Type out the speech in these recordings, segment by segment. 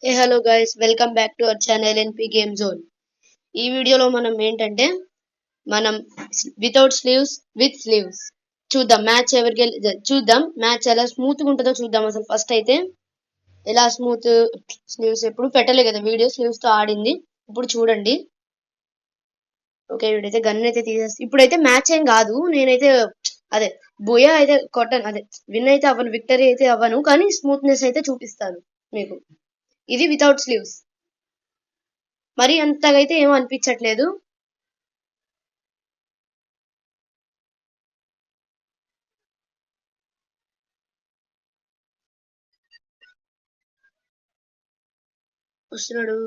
A hello guys, welcome back to our channel NP game zone. ఈ వీడియోలో మనం ఏంటంటే మనం వితౌట్ స్లీవ్స్ విత్ స్లీవ్స్ చూద్దాం. మ్యాచ్ చూద్దాం మ్యాచ్ ఎలా స్మూత్ గా ఉంటుందో చూద్దాం. అసలు ఫస్ట్ అయితే ఎలా స్మూత్. స్లీవ్స్ ఎప్పుడు పెట్టలే కదా వీడియో, స్లీవ్స్ తో ఆడింది. ఇప్పుడు చూడండి. ఓకే, వీడైతే గన్ అయితే తీసేస్తా. ఇప్పుడైతే మ్యాచ్ ఏం కాదు, నేనైతే అదే బోయా అయితే కొట్టను, అదే విన్ అయితే అవ్వను, విక్టరీ అయితే అవ్వను, కానీ స్మూత్నెస్ అయితే చూపిస్తాను మీకు. ఇది వితౌట్ స్లీవ్స్. మరి అంతగా అయితే ఏమో అనిపించట్లేదు. వస్తున్నాడు,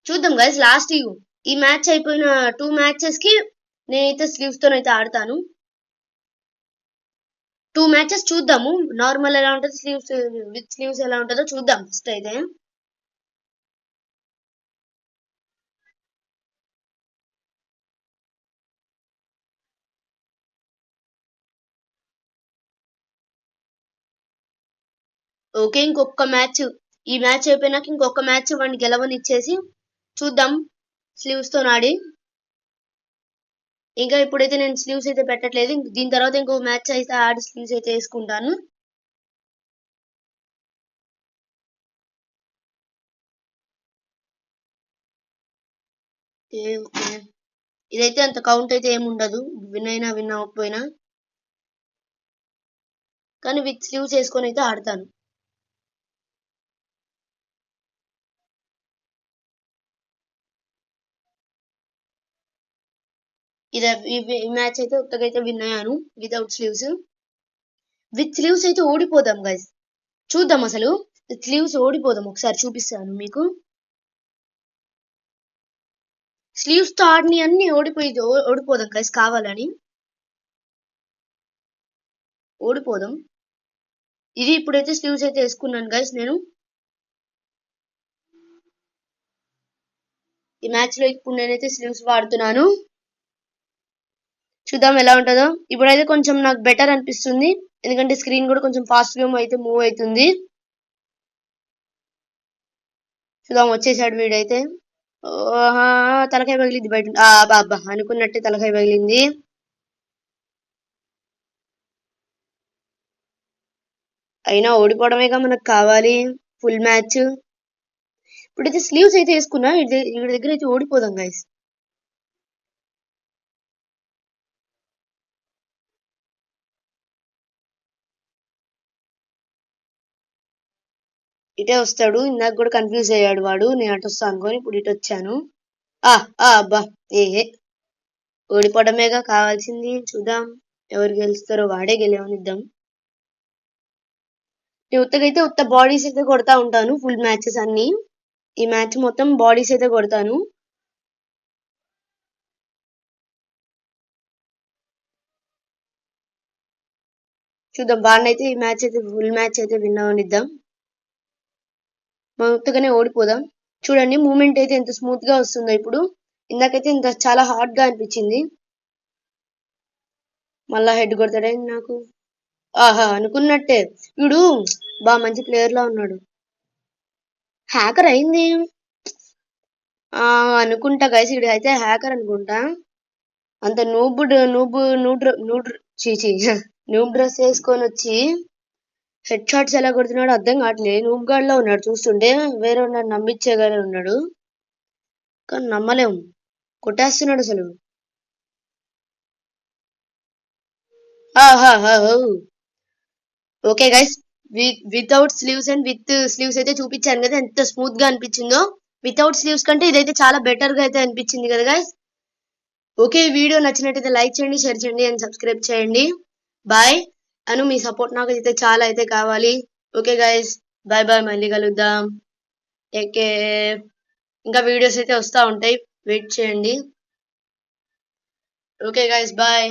చూద్దాం గైస్. లాస్ట్ ఈ మ్యాచ్ అయిపోయిన 2 మ్యాచెస్ కి నేనైతే స్లీవ్స్ తోనైతే ఆడతాను. 2 మ్యాచెస్ చూద్దాము, నార్మల్ ఎలా ఉంటుందో, స్లీవ్స్ విత్ స్లీవ్స్ ఎలా ఉంటుందో చూద్దాం ఫస్ట్ అయితే. ఓకే, ఇంకొక మ్యాచ్. ఈ మ్యాచ్ అయిపోయినాక ఇంకొక మ్యాచ్ వాడిని గెలవని ఇచ్చేసి చూద్దాం స్లీవ్స్ తో ఆడి. ఇంకా ఇప్పుడైతే నేను స్లీవ్స్ అయితే పెట్టట్లేదు. దీని తర్వాత ఇంకో మ్యాచ్ అయితే ఆడి స్లీవ్స్ అయితే వేసుకుంటాను. ఓకే, ఇదైతే అంత కౌంట్ అయితే ఏమి ఉండదు, విన్ అయినా విన్ అవ్వకపోయినా. కానీ విత్ స్లీవ్స్ వేసుకొని అయితే ఆడతాను. ఈ మ్యాచ్ అయితే ఉత్తగా అయితే విన్ అయ్యాను వితౌట్ స్లీవ్స్. విత్ స్లీవ్స్ అయితే ఓడిపోదాం గైస్. చూద్దాం అసలు విత్ స్లీవ్స్ ఓడిపోదాం, ఒకసారి చూపిస్తాను మీకు. స్లీవ్స్ తో ఆడిని అన్ని ఓడిపోదాం గైస్, కావాలని ఓడిపోదాం. ఇది ఇప్పుడైతే స్లీవ్స్ అయితే వేసుకున్నాను గైస్ నేను. ఈ మ్యాచ్ లో ఇప్పుడు నేనైతే స్లీవ్స్ వాడుతున్నాను. చూద్దాం ఎలా ఉంటుందో. ఇప్పుడైతే కొంచెం నాకు బెటర్ అనిపిస్తుంది, ఎందుకంటే స్క్రీన్ కూడా కొంచెం ఫాస్ట్ గా అయితే మూవ్ అవుతుంది. చూద్దాం, వచ్చేసాడు వీడైతే. ఓహా, తలకాయ పగిలింది బయట. బాబా అనుకున్నట్టే తలకాయ పగిలింది. అయినా ఓడిపోవడమేగా మనకు కావాలి, ఫుల్ మ్యాచ్. ఇప్పుడైతే స్లీవ్స్ అయితే వేసుకున్నా, వీడి దగ్గర అయితే ఓడిపోదాం గైస్. ఇటే వస్తాడు, ఇందాక కూడా కన్ఫ్యూజ్ అయ్యాడు వాడు, నేను అటు వస్తా అనుకోని ఇప్పుడు ఇటు వచ్చాను. అబ్బా, ఓడిపోవడమేగా కావాల్సింది. చూద్దాం ఎవరు గెలుస్తారో, వాడే గెలవనిద్దాం. నేను ఉత్తగైతే ఉత్త బాడీస్ అయితే కొడతా ఉంటాను ఫుల్ మ్యాచెస్ అన్ని. ఈ మ్యాచ్ మొత్తం బాడీస్ అయితే కొడతాను. చూద్దాం, వాడినైతే ఈ మ్యాచ్ అయితే ఫుల్ మ్యాచ్ అయితే విన్ అవనిద్దాం. మనం ఉత్తగానే ఓడిపోదాం. చూడండి మూమెంట్ అయితే ఎంత స్మూత్ గా వస్తుందో ఇప్పుడు. ఇందాకైతే ఇంత చాలా హార్డ్ గా అనిపించింది. మళ్ళా హెడ్ కొడతాడే నాకు. ఆహా, అనుకున్నట్టే వీడు మంచి ప్లేయర్ లా ఉన్నాడు. హ్యాకర్ అయింది అనుకుంటా గైస్, వీడు అయితే హ్యాకర్ అనుకుంటా. అంత చీచి నూబ్ డ్రెస్ వేసుకొని వచ్చి హెడ్ షాట్స్ ఎలా కొడుతున్నాడు అర్థం కావట్లేదు. నూబ్ గాడ్ లో ఉన్నాడు చూస్తుంటే, వేరే నమ్మించేగానే ఉన్నాడు, కానీ నమ్మలేము, కొట్టేస్తున్నాడు అసలు. Okay guys, without sleeves and with sleeves అయితే చూపించాను కదా ఎంత స్మూత్ గా అనిపించిందో. వితౌట్ స్లీవ్స్ కంటే ఇదైతే చాలా బెటర్ గా అయితే అనిపించింది కదా గైస్. ఓకే, వీడియో నచ్చినట్టయితే లైక్ చేయండి, షేర్ చేయండి అండ్ సబ్స్క్రైబ్ చేయండి. బాయ్. మీ సపోర్ట్ నాకు అయితే చాలా అయితే కావాలి. ఓకే గైస్, బాయ్ బాయ్, మళ్ళీ కలుద్దాం. Take care. ఇంకా వీడియోస్ అయితే వస్తూ ఉంటాయి, వెయిట్ చేయండి. Okay guys, bye.